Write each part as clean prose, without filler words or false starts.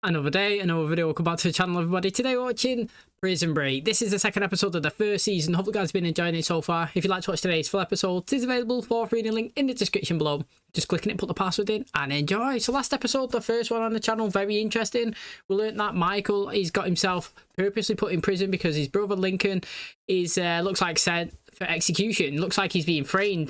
Another day, another video. Welcome back to the channel, everybody. Today we're watching Prison Break. This is the second episode of the first season. Hope you guys have been enjoying it so far. If you'd like to watch today's full episode, it is available for free in the link in the description below. Just click on it, put the password in, and enjoy. So last episode, the first one on the channel, very interesting. We learned that Michael, he's got himself purposely put in prison because his brother Lincoln is, looks like, sent for execution. Looks like he's being framed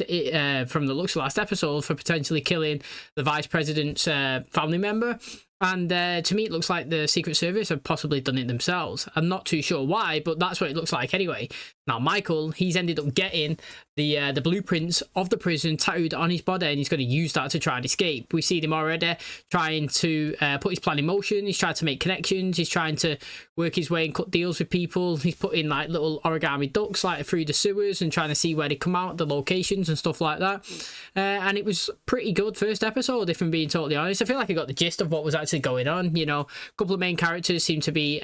from the looks of last episode for potentially killing the vice president's family member. And to me, it looks like the Secret Service have possibly done it themselves. I'm not too sure why, but that's what it looks like anyway. Now, Michael, he's ended up getting the blueprints of the prison tattooed on his body, and he's going to use that to try and escape. We've seen him already trying to put his plan in motion. He's trying to make connections. He's trying to work his way and cut deals with people. He's putting like little origami ducks like through the sewers and trying to see where they come out, the locations and stuff like that. And it was pretty good first episode, if I'm being totally honest. I feel like I got the gist of what was actually going on. You know, a couple of main characters seem to be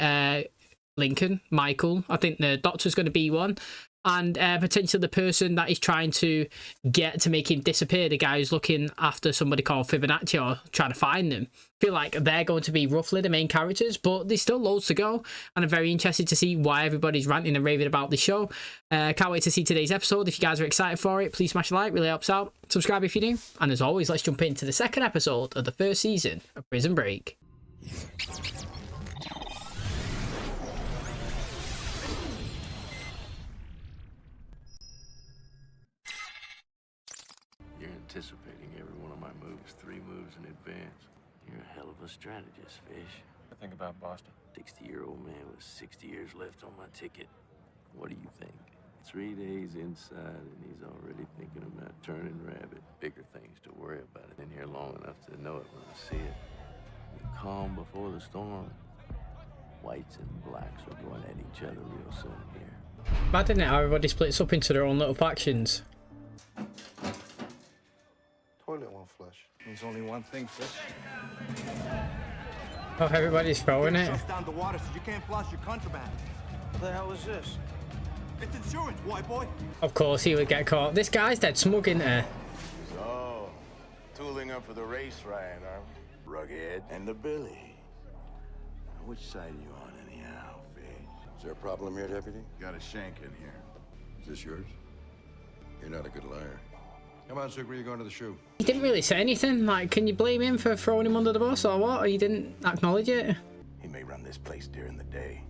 Lincoln, Michael. I think the doctor's going to be one, and potentially the person that he's trying to get to make him disappear, the guy who's looking after somebody called Fibonacci or trying to find them. I feel like they're going to be roughly the main characters, but there's still loads to go, and I'm very interested to see why everybody's ranting and raving about the show. Can't wait to see today's episode. If you guys are excited for it, please smash a like, really helps out. Subscribe if you're new, and as always, let's jump into the second episode of the first season of Prison Break. Anticipating every one of my moves 3 moves in advance. You're a hell of a strategist, Fish. I think about Boston. 60-year-old man with 60 years left on my ticket. What do you think? 3 days inside and he's already thinking about turning rabbit. Bigger things to worry about. Been here long enough to know it when I see it. The calm before the storm. Whites and blacks are going at each other real soon here. Mad, isn't it, how everybody splits up into their own little factions? Toilet won't flush. Means only one thing, Fish. Oh, everybody's throwing it. Shuts down the water so you can't flush your contraband. What the hell is this? It's insurance, white boy. Of course he would get caught. This guy's dead smug, isn't he? So, tooling up for the race riot, are we? Rughead and the Billy. Now, which side are you on anyhow, Fish? Is there a problem here, Deputy? Got a shank in here. Is this yours? You're not a good liar. Come on, Sucre, you're going to the shoe. He didn't really say anything. Like, can you blame him for throwing him under the bus or what? Or he didn't acknowledge it? He may run this place during the day,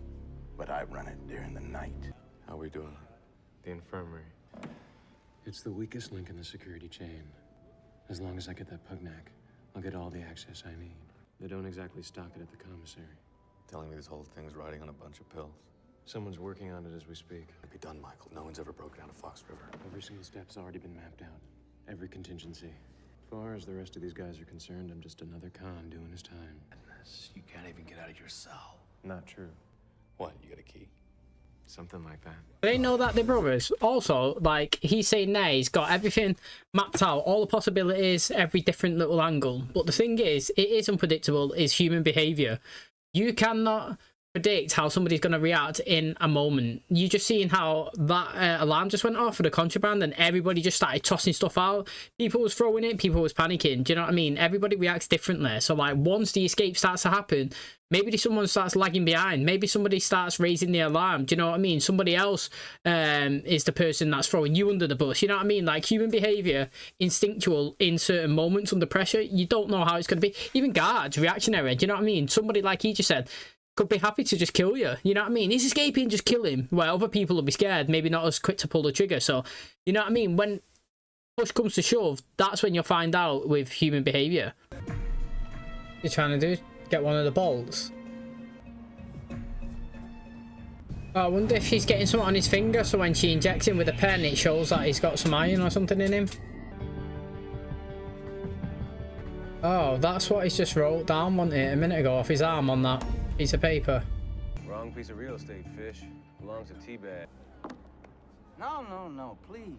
but I run it during the night. How we doing? The infirmary. It's the weakest link in the security chain. As long as I get that pugnac, I'll get all the access I need. They don't exactly stock it at the commissary. Telling me this whole thing's riding on a bunch of pills. Someone's working on it as we speak. It'll be done, Michael. No one's ever broken down a Fox River. Every single step's already been mapped out. Every contingency. As far as the rest of these guys are concerned, I'm just another con doing his time. You can't even get out of your cell. Not true. What, you got a key? Something like that. They know that they're brothers. Also, like, he's saying there, he's got everything mapped out, all the possibilities, every different little angle. But the thing is, it is unpredictable, is human behaviour. You cannot predict how somebody's going to react in a moment. You just seen how that alarm just went off for the contraband and everybody just started tossing stuff out. People was throwing it, people was panicking. Do you know what I mean? Everybody reacts differently. So like, once the escape starts to happen, maybe someone starts lagging behind. Maybe somebody starts raising the alarm. Do you know what I mean? Somebody else is the person that's throwing you under the bus. You know what I mean? Like, human behaviour, instinctual in certain moments under pressure. You don't know how it's going to be. Even guards, reactionary. Do you know what I mean? Somebody, like he just said, could be happy to just kill you. You know what I mean? He's escaping, just kill him. Well, other people will be scared, maybe not as quick to pull the trigger. So, you know what I mean? When push comes to shove, that's when you'll find out with human behaviour. You're trying to do? Get one of the bolts. Oh, I wonder if he's getting something on his finger, so when she injects him with a pen, it shows that he's got some iron or something in him. Oh, that's what he's just wrote down, wasn't it, a minute ago, off his arm on that piece of paper. Wrong piece of real estate, Fish. Belongs to T-Bag. No, please.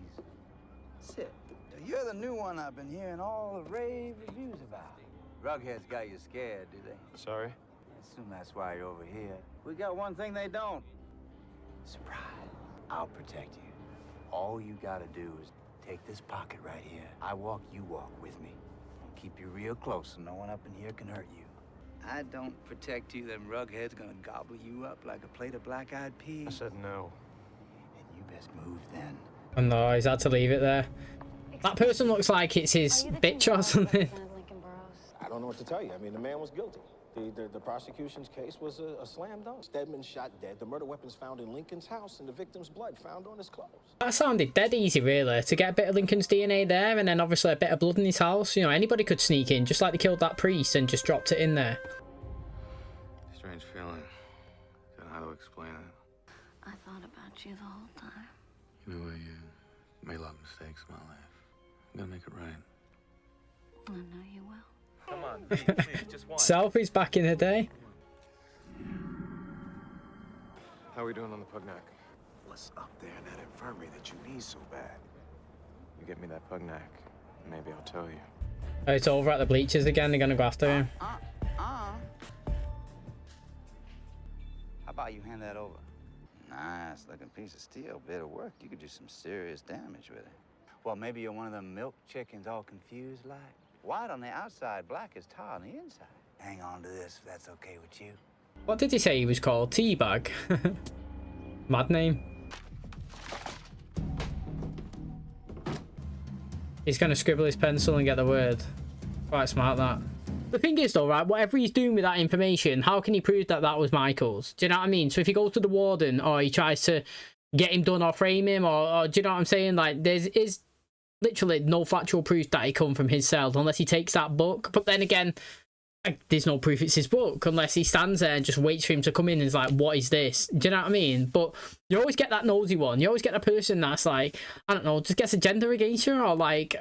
Sit. You're the new one I've been hearing all the rave reviews about. Rugheads got you scared, did they? Sorry? Assume that's why you're over here. We got one thing they don't. Surprise. I'll protect you. All you gotta do is take this pocket right here. I walk, you walk with me. And keep you real close so no one up in here can hurt you. I don't protect you, them rugheads gonna gobble you up like a plate of black-eyed I peas. said no. And you best move then. Oh no, he's had to leave it there. That person looks like it's his bitch or something. I don't know what to tell you. I mean, the man was guilty. The prosecution's case was a slam dunk. Stedman shot dead. The murder weapons found in Lincoln's house and the victim's blood found on his clothes. That sounded dead easy, really, to get a bit of Lincoln's DNA there and then obviously a bit of blood in his house. You know, anybody could sneak in, just like they killed that priest and just dropped it in there. Strange feeling. Don't know how to explain it. I thought about you the whole time. You know, I made a lot of mistakes in my life. I'm gonna make it right. I know you will. Come on, please, just one. Selfies back in the day. How are we doing on the Pugnac? What's up there in that infirmary that you need so bad? You get me that Pugnac, maybe I'll tell you. Oh, it's over at the bleachers again. They're gonna go after him. How about you hand that over? Nice looking piece of steel. Bit of work. You could do some serious damage with it. Well, maybe you're one of them milk chickens all confused like. White on the outside, black as tar on the inside. Hang on to this if that's okay with you. What did he say he was called? Teabag? Mad name. He's gonna scribble his pencil and get the word. Quite smart, that. The thing is though, right, whatever he's doing with that information, how can he prove that that was Michael's? Do you know what I mean? So if he goes to the warden or he tries to get him done or frame him or do you know what I'm saying? Like, is literally no factual proof that he come from his cell unless he takes that book. But then again, there's no proof it's his book unless he stands there and just waits for him to come in and is like, what is this? Do you know what I mean? But you always get that nosy one. You always get a person that's like, I don't know, just gets a gender against you or like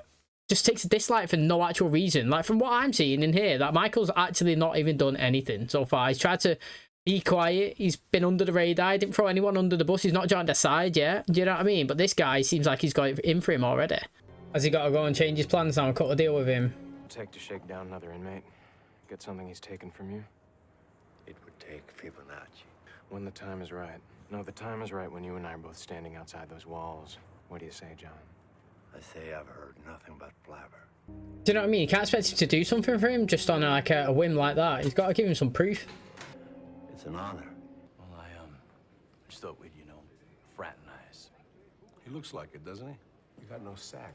just takes a dislike for no actual reason. Like from what I'm seeing in here, that Michael's actually not even done anything so far. He's tried to be quiet. He's been under the radar. He didn't throw anyone under the bus. He's not joined their side yet. Do you know what I mean? But this guy seems like he's got it in for him already. Has he got to go and change his plans now and cut a deal with him? Take to shake down another inmate. Get something he's taken from you. It would take Fibonacci. When the time is right. No, the time is right when you and I are both standing outside those walls. What do you say, John? I say I've heard nothing but blabber. Do you know what I mean? You can't expect him to do something for him just on like a whim like that. He's got to give him some proof. It's an honor. Well, I just thought we'd, fraternize. He looks like it, doesn't he? You got no sack.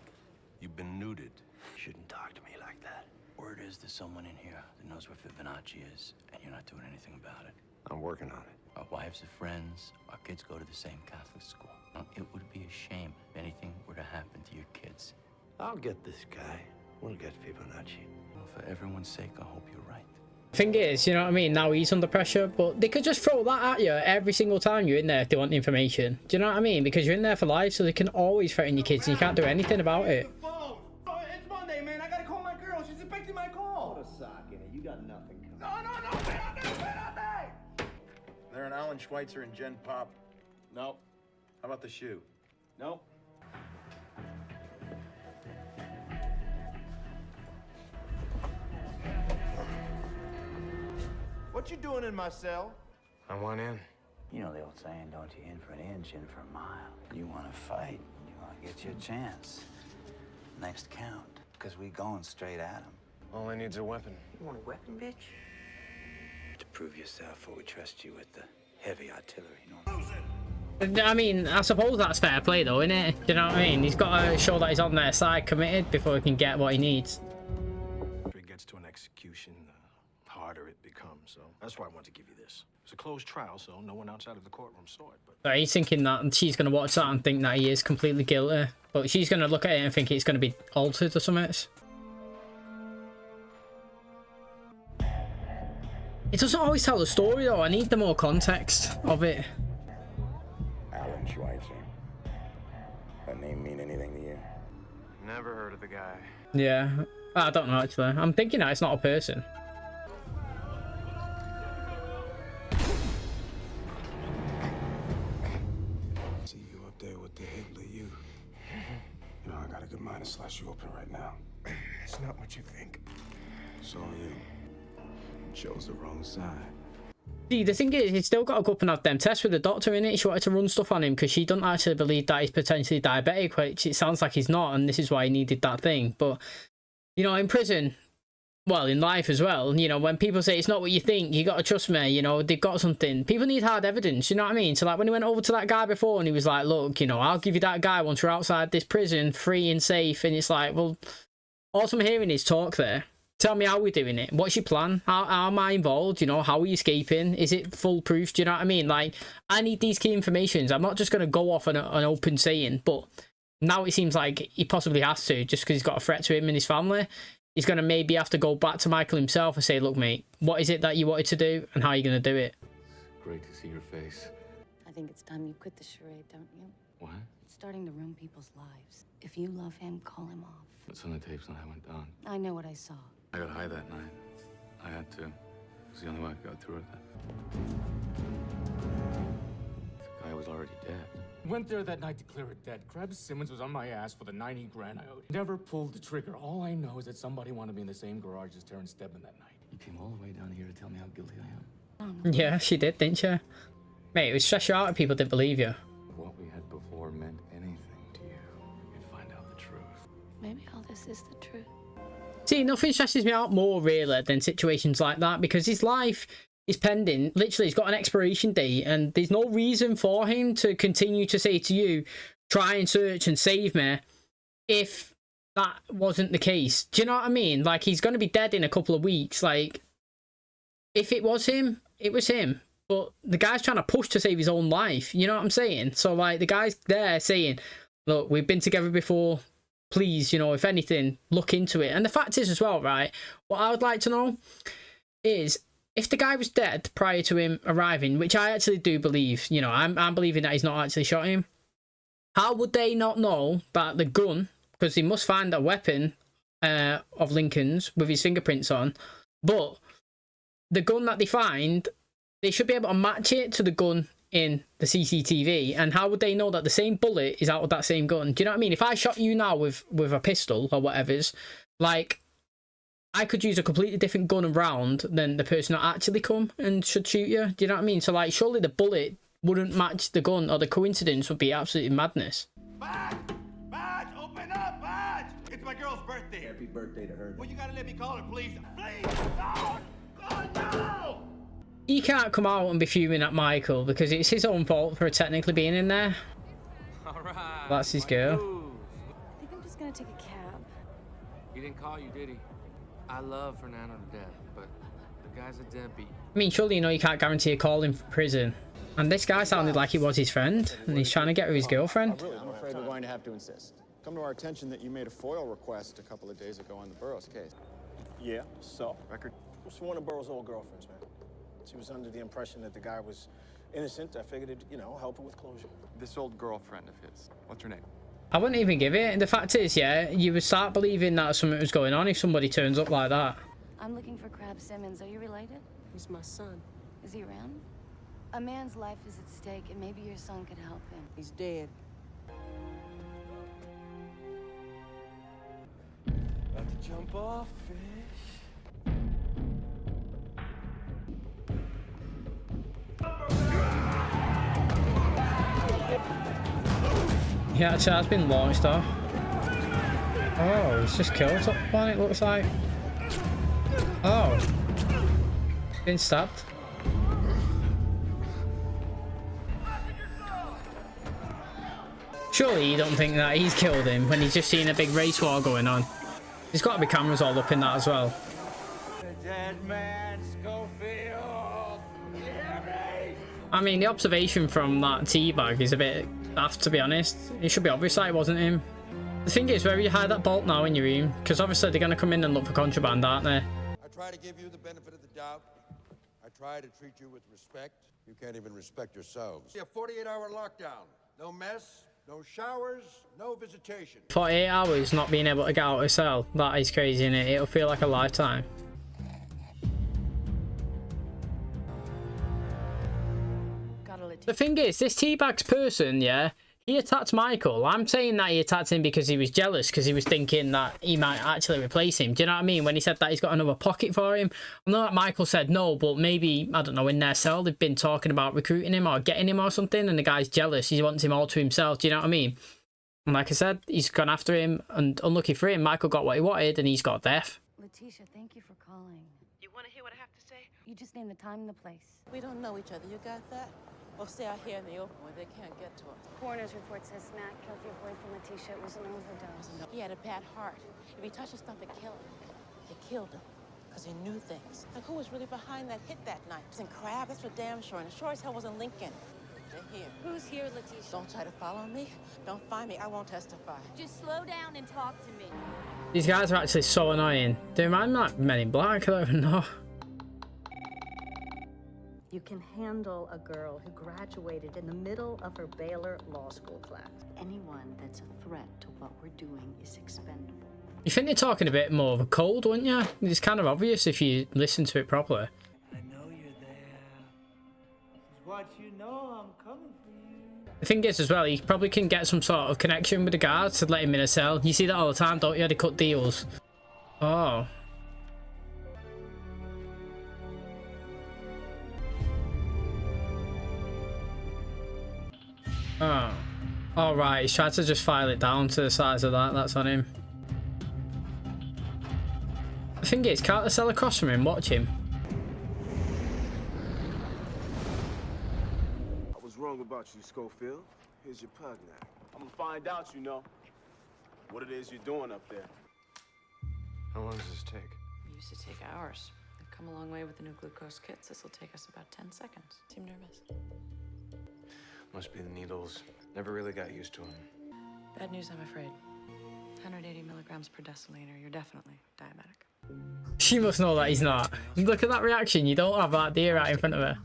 You've been neutered. Shouldn't talk to me like that. Word is there's someone in here that knows where Fibonacci is, and you're not doing anything about it. I'm working on it. Our wives are friends. Our kids go to the same Catholic school. It would be a shame if anything were to happen to your kids. I'll get this guy. We'll get Fibonacci. Well, for everyone's sake, I hope you're right. Thing is, you know what I mean? Now he's under pressure, but they could just throw that at you every single time you're in there if they want information. Do you know what I mean? Because you're in there for life, so they can always threaten your kids and you can't do anything about it. It's Monday, man. I gotta call my girl. She's expecting my call. Put a sock in it. You got nothing coming. No, wait on me. They're an Alan Schweitzer and Jen Pop. No. How about the shoe? No. What you doing in my cell? I want in. You know the old saying, don't you? In for an inch, in for a mile. You want to fight. You want to get your chance. Next count. Because we going straight at him. All I need's a weapon. You want a weapon, bitch? To prove yourself, or we trust you with the heavy artillery, you know? I mean, I suppose that's fair play though, isn't it? Do you know what I mean? He's got to show that he's on their side, committed, before he can get what he needs. If it gets to an execution, the harder it becomes. So that's why I wanted to give you this. It's a closed trial, so no one outside of the courtroom saw it. But So he's thinking that she's going to watch that and think that he is completely guilty. But she's going to look at it and think it's going to be altered or something. It doesn't always tell the story though. I need the more context of it. Alan Schweitzer. That name mean anything to you? Never heard of the guy. Yeah. I don't know actually. I'm thinking that it's not a person. see you up there with the Hitler you. You know, I got a good mind to slash you open right now. It's not what you think. It's all you. Chose the wrong side. See, the thing is, he's still got to go up and have them tests with the doctor in it. She wanted to run stuff on him because she doesn't actually believe that he's potentially diabetic, which it sounds like he's not, and this is why he needed that thing. But, you know, in prison, well, in life as well, you know, when people say it's not what you think, you got to trust me, you know, they've got something. People need hard evidence, you know what I mean? So, like, when he went over to that guy before and he was like, look, you know, I'll give you that guy once we're outside this prison, free and safe. And it's like, well, all I'm hearing is talk there. Tell me how we're doing it. What's your plan? How am I involved? You know, how are you escaping? Is it foolproof? Do you know what I mean? Like, I need these key informations. I'm not just going to go off on an open saying, but now it seems like he possibly has to, just because he's got a threat to him and his family. He's going to maybe have to go back to Michael himself and say, look, mate, what is it that you wanted to do and how are you going to do it? Great to see your face. I think it's time you quit the charade, don't you? What? It's starting to ruin people's lives. If you love him, call him off. What's on the tapes when I went down? I know what I saw. I got high that night. I had to. It was the only way I got through it. The guy was already dead. Went there that night to clear it dead. Krebs Simmons was on my ass for the 90 grand I owed. Never pulled the trigger. All I know is that somebody wanted me in the same garage as Terrence Stedman that night. You came all the way down here to tell me how guilty I am. Yeah, she did, didn't she? Mate, it would stress you out if people didn't believe you. If what we had before meant anything to you, you'd find out the truth. Maybe all this is the truth. See, nothing stresses me out more, really, than situations like that, because his life is pending. Literally, he's got an expiration date, and there's no reason for him to continue to say to you, try and search and save me, if that wasn't the case. Do you know what I mean? Like, he's going to be dead in a couple of weeks. Like, if it was him, it was him. But the guy's trying to push to save his own life. You know what I'm saying? So, like, the guy's there saying, look, we've been together before. Please, you know, if anything, look into it. And the fact is as well, right, what I would like to know is, if the guy was dead prior to him arriving, which I actually do believe, you know, I'm believing that he's not actually shot him, how would they not know that the gun, because they must find a weapon of Lincoln's with his fingerprints on, but the gun that they find, they should be able to match it to the gun in the CCTV, and how would they know that the same bullet is out of that same gun? Do you know what I mean? If I shot you now with a pistol or whatever's, like, I could use a completely different gun and round than the person that actually come and should shoot you. Do you know what I mean? So, like, surely the bullet wouldn't match the gun, or the coincidence would be absolutely madness. Badge! Badge! Open up, Badge! It's my girl's birthday. Happy birthday to her. Well, you gotta let me call her, please. Please! No! Oh, no! He can't come out and be fuming at Michael because it's his own fault for technically being in there. All right. That's his girl. I think I'm just gonna take a cab. He didn't call you, did he? I love Fernando to death, but the guy's a deadbeat. I mean, surely you know you can't guarantee a call in prison. And this guy sounded like he was his friend, and he's trying to get with his girlfriend. I'm afraid we're going to have to insist. Come to our attention that you made a FOIL request a couple of days ago on the Burroughs case. Yeah, so? Record? It's one of Burroughs' old girlfriends, man. She was under the impression that the guy was innocent. I figured it'd, you know, help her with closure. This old girlfriend of his, what's her name? I wouldn't even give it. The fact is, yeah, you would start believing that something was going on if somebody turns up like that. I'm looking for Krebs Simmons. Are you related? He's my son. Is he around? A man's life is at stake, and maybe your son could help him. He's dead. About to jump off, fish. Yeah, actually has been launched off. Oh, he's just killed one, it looks like. Oh. Been stabbed. Surely you don't think that he's killed him when he's just seen a big race war going on. There's got to be cameras all up in that as well. Dead man, Schofield! You hear me? I mean, the observation from that teabag is a bit daft, to be honest. It should be obvious that it wasn't him. The thing is, where you hide that bolt now in your room? Because obviously they're going to come in and look for contraband, aren't they? I try to give you the benefit of the doubt. I try to treat you with respect. You can't even respect yourselves. A 48-hour lockdown. No mess, no showers, no visitation. 48 hours not being able to get out of a cell. That is crazy, innit? It'll feel like a lifetime. The thing is, this teabags person, yeah, he attacked Michael. I'm saying that he attacked him because he was jealous, because he was thinking that he might actually replace him. Do you know what I mean? When he said that he's got another pocket for him. I know that Michael said no, but maybe, I don't know, in their cell they've been talking about recruiting him or getting him or something, and the guy's jealous. He wants him all to himself. Do you know what I mean? And like I said, he's gone after him, and unlucky for him, Michael got what he wanted, and he's got death. Letitia, thank you for calling. You want to hear what I have to say? You just name the time and the place. We don't know each other. You got that? Well, stay out here in the open where they can't get to us. Coroner's report says Matt killed your boyfriend, Letitia. It was an overdose. He had a bad heart. If he touched stuff, it killed him. It killed him because he knew things. Like, who was really behind that hit that night? It wasn't Crab, that's for damn sure. And it sure as hell wasn't Lincoln. They're here. Who's here, Letitia? Don't try to follow me. Don't find me. I won't testify. Just slow down and talk to me. These guys are actually so annoying. Do you mind like Men in Black? I don't even know. You can handle a girl who graduated in the middle of her Baylor Law School class. Anyone that's a threat to what we're doing is expendable. You think they're talking a bit more of a cold, wouldn't you? It's kind of obvious if you listen to it properly. I know you're there. This is what you know. I'm coming for you. The thing is as well, he probably can get some sort of connection with the guards to let him in a cell. You see that all the time, don't you? They cut deals. Oh. Oh. Alright, he's tried to just file it down to the size of that. That's on him. The thing is, can't the cell across from him watch him? I was wrong about you, Schofield. Here's your pug now. I'm gonna find out, you know, what it is you're doing up there. How long does this take? It used to take hours. We've come a long way with the new glucose kits. This will take us about 10 seconds. Seem nervous? Must be the needles. Never really got used to them. Bad news, I'm afraid. 180 milligrams per deciliter. You're definitely diabetic. She must know that he's not. Look at that reaction. You don't have that deer right in front of her.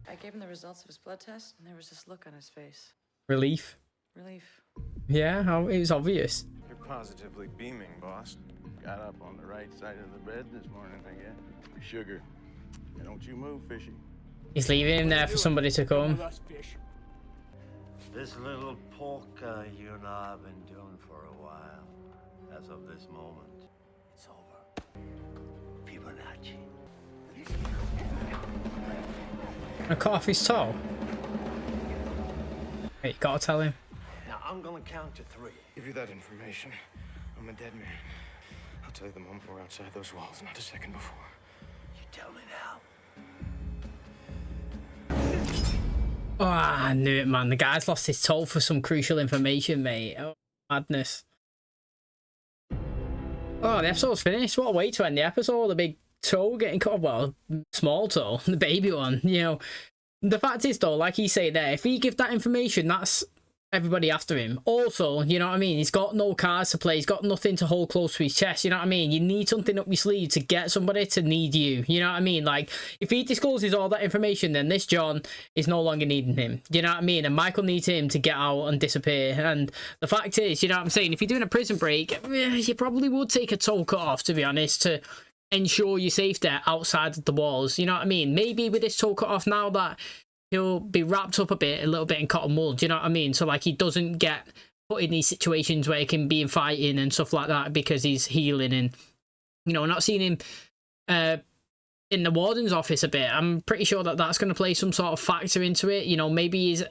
I gave him the results of his blood test, and there was this look on his face. Relief. Relief. Yeah, it was obvious. You're positively beaming, boss. Got up on the right side of the bed this morning, I guess. Sugar. Don't you move, fishy. He's leaving him there for somebody to come. This little polka you and I have been doing for a while. As of this moment, it's over. Fibonacci. I cut off his toe. Wait, you gotta tell him. Now I'm gonna count to 3. Give you that information. I'm a dead man. I'll tell you the moment we're outside those walls, not a second before. You tell me now. Oh, I knew it, man. The guy's lost his toe for some crucial information, mate. Oh, madness. Oh, the episode's finished. What a way to end the episode. The big toe getting cut off. Well, small toe. The baby one, you know. The fact is, though, like you say there, if he give that information, that's everybody after him. Also, you know what I mean? He's got no cards to play. He's got nothing to hold close to his chest. You know what I mean? You need something up your sleeve to get somebody to need you. You know what I mean? Like, if he discloses all that information, then this John is no longer needing him. You know what I mean? And Michael needs him to get out and disappear. And the fact is, you know what I'm saying? If you're doing a prison break, you probably would take a toe cut off, to be honest, to ensure your safety outside the walls. You know what I mean? Maybe with this toe cut off now that he'll be wrapped up a little bit in cotton wool, do you know what I mean? So, like, he doesn't get put in these situations where he can be in fighting and stuff like that because he's healing. And, you know, not seeing him in the warden's office a bit, I'm pretty sure that that's going to play some sort of factor into it. You know, maybe his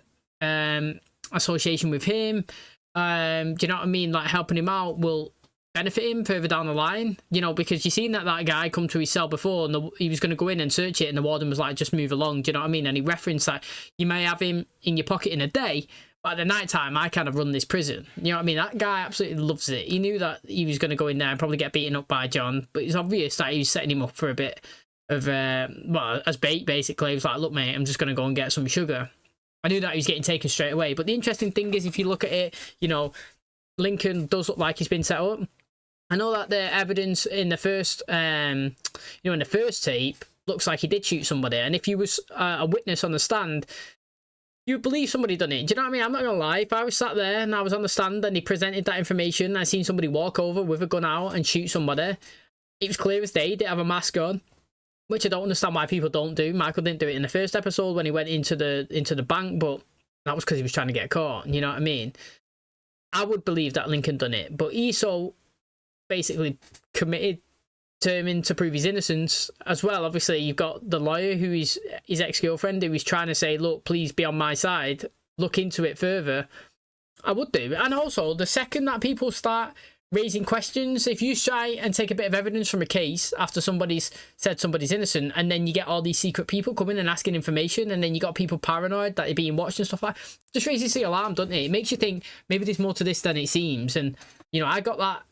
association with him, do you know what I mean? Like, helping him out will benefit him further down the line, you know, because you've seen that guy come to his cell before and he was going to go in and search it and the warden was like, just move along, do you know what I mean? And he referenced that you may have him in your pocket in a day, but at the night time I kind of run this prison, you know what I mean? That guy absolutely loves it. He knew that he was going to go in there and probably get beaten up by John, but it's obvious that he was setting him up for a bit of well, as bait basically. He was like, look mate, I'm just going to go and get some sugar. I knew that he was getting taken straight away, but the interesting thing is, if you look at it, you know, Lincoln does look like he's been set up. I know that the evidence in the first, you know, in the first tape looks like he did shoot somebody. And if you was a witness on the stand, you would believe somebody done it. Do you know what I mean? I'm not going to lie. If I was sat there and I was on the stand and he presented that information and I seen somebody walk over with a gun out and shoot somebody, it was clear as day. He didn't have a mask on, which I don't understand why people don't do. Michael didn't do it in the first episode when he went into the bank, but that was because he was trying to get caught. You know what I mean? I would believe that Lincoln done it, but he so basically committed, determined to prove his innocence as well. Obviously, you've got the lawyer who is his ex-girlfriend who is trying to say, look, please be on my side, look into it further. I would do. And also, the second that people start raising questions. If you try and take a bit of evidence from a case after somebody's said somebody's innocent, and then you get all these secret people coming and asking information, and then you got people paranoid that they're being watched and stuff like that, just raises the alarm, doesn't it? It makes you think maybe there's more to this than it seems. And, you know, I got that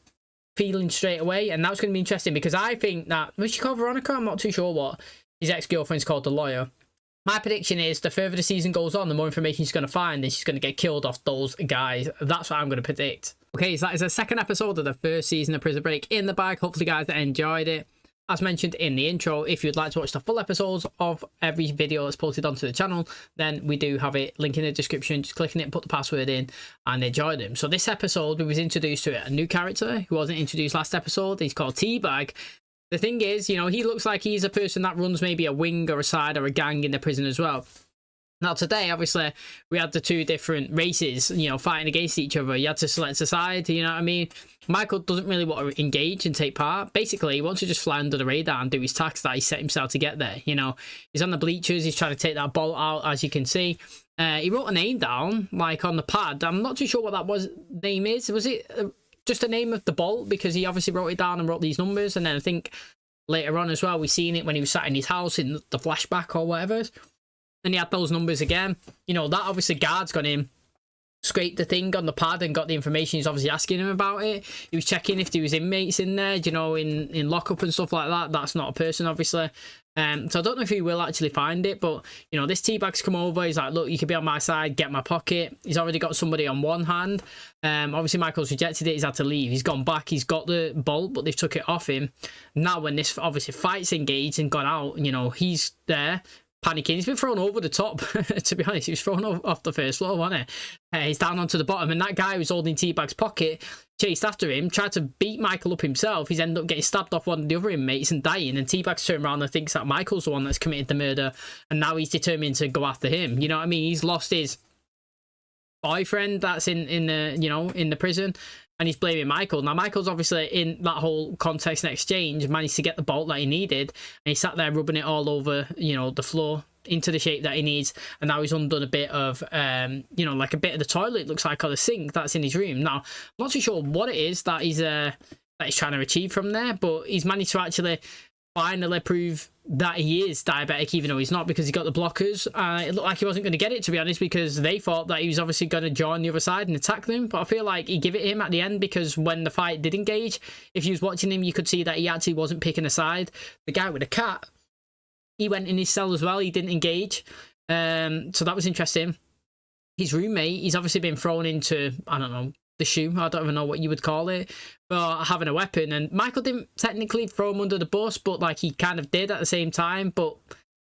feeling straight away, and that's going to be interesting because I think that, was she called Veronica? I'm not too sure what his ex-girlfriend's called, the lawyer. My prediction is the further the season goes on, the more information she's going to find, and she's going to get killed off those guys. That's what I'm going to predict. Okay, so that is the second episode of the first season of Prison Break in the bag. Hopefully, guys, enjoyed it. As mentioned in the intro, if you'd like to watch the full episodes of every video that's posted onto the channel, then we do have it, link in the description. Just click on it, put the password in, and enjoy them. So this episode, we was introduced to a new character who wasn't introduced last episode. He's called Teabag. The thing is, you know, he looks like he's a person that runs maybe a wing or a side or a gang in the prison as well. Now today, obviously, we had the two different races, you know, fighting against each other. You had to select a side, you know what I mean? Michael doesn't really want to engage and take part. Basically, he wants to just fly under the radar and do his task that he set himself to get there, you know? He's on the bleachers, he's trying to take that ball out, as you can see. He wrote a name down, like, on the pad. I'm not too sure what that name is. Was it just a name of the bolt? Because he obviously wrote it down and wrote these numbers, and then I think later on as well, we seen it when he was sat in his house in the flashback or whatever. And he had those numbers again. You know, that obviously guard's gone in, scraped the thing on the pad and got the information. He's obviously asking him about it. He was checking if there was inmates in there, you know, in lockup and stuff like that. That's not a person, obviously. So I don't know if he will actually find it, but, you know, this Teabag's come over. He's like, look, you can be on my side, get my pocket. He's already got somebody on one hand. Obviously, Michael's rejected it. He's had to leave. He's gone back. He's got the bolt, but they've took it off him. Now, when this, obviously, fight's engaged and gone out, you know, he's there, panicking. He's been thrown over the top, to be honest. He was thrown off the first floor, wasn't he? He's down onto the bottom, and that guy who's holding Teabag's pocket chased after him, tried to beat Michael up himself. He's ended up getting stabbed off one of the other inmates and dying, and Teabag's turned around and thinks that Michael's the one that's committed the murder, and now he's determined to go after him. You know what I mean? He's lost his boyfriend that's in the, you know, in the prison, and he's blaming Michael. Now, Michael's obviously, in that whole context and exchange, managed to get the bolt that he needed, and he sat there rubbing it all over, you know, the floor into the shape that he needs, and now he's undone a bit of, you know, like a bit of the toilet, looks like, or the sink that's in his room. Now, I'm not too sure what it is that he's trying to achieve from there, but he's managed to actually finally prove that he is diabetic, even though he's not, because he got the blockers. It looked like he wasn't going to get it, to be honest, because they thought that he was obviously going to join the other side and attack them. But I feel like he gave it him at the end, because when the fight did engage, if you was watching him, you could see that he actually wasn't picking a side. The guy with the cat, he went in his cell as well. He didn't engage. So that was interesting. His roommate, he's obviously been thrown into, I don't know, the shoe. I don't even know what you would call it, but having a weapon. And Michael didn't technically throw him under the bus, but like he kind of did at the same time. But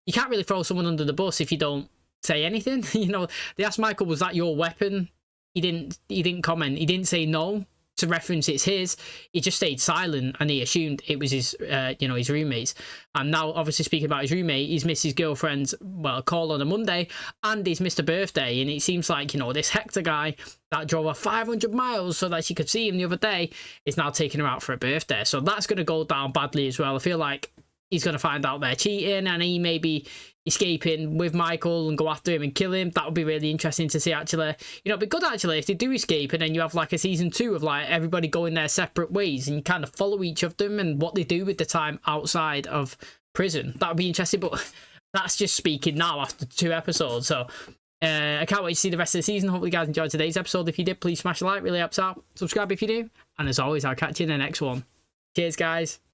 you can't really throw someone under the bus if you don't say anything. You know, they asked Michael, was that your weapon? He didn't comment. He didn't say no to reference it's his. He just stayed silent, and he assumed it was his, you know, his roommate's. And now, obviously, speaking about his roommate, he's missed his girlfriend's, well, call on a Monday, and he's missed a birthday. And it seems like, you know, this Hector guy that drove her 500 miles so that she could see him the other day is now taking her out for a birthday. So that's going to go down badly as well. I feel like he's going to find out they're cheating, and he may be escaping with Michael and go after him and kill him. That would be really interesting to see, actually. You know, it'd be good, actually, if they do escape, and then you have like a season 2 of like everybody going their separate ways, and you kind of follow each of them and what they do with the time outside of prison. That would be interesting, but that's just speaking now after 2 episodes. So I can't wait to see the rest of the season. Hopefully you guys enjoyed today's episode. If you did, please smash a like, really helps out. Subscribe if you do, and as always, I'll catch you in the next one. Cheers, guys.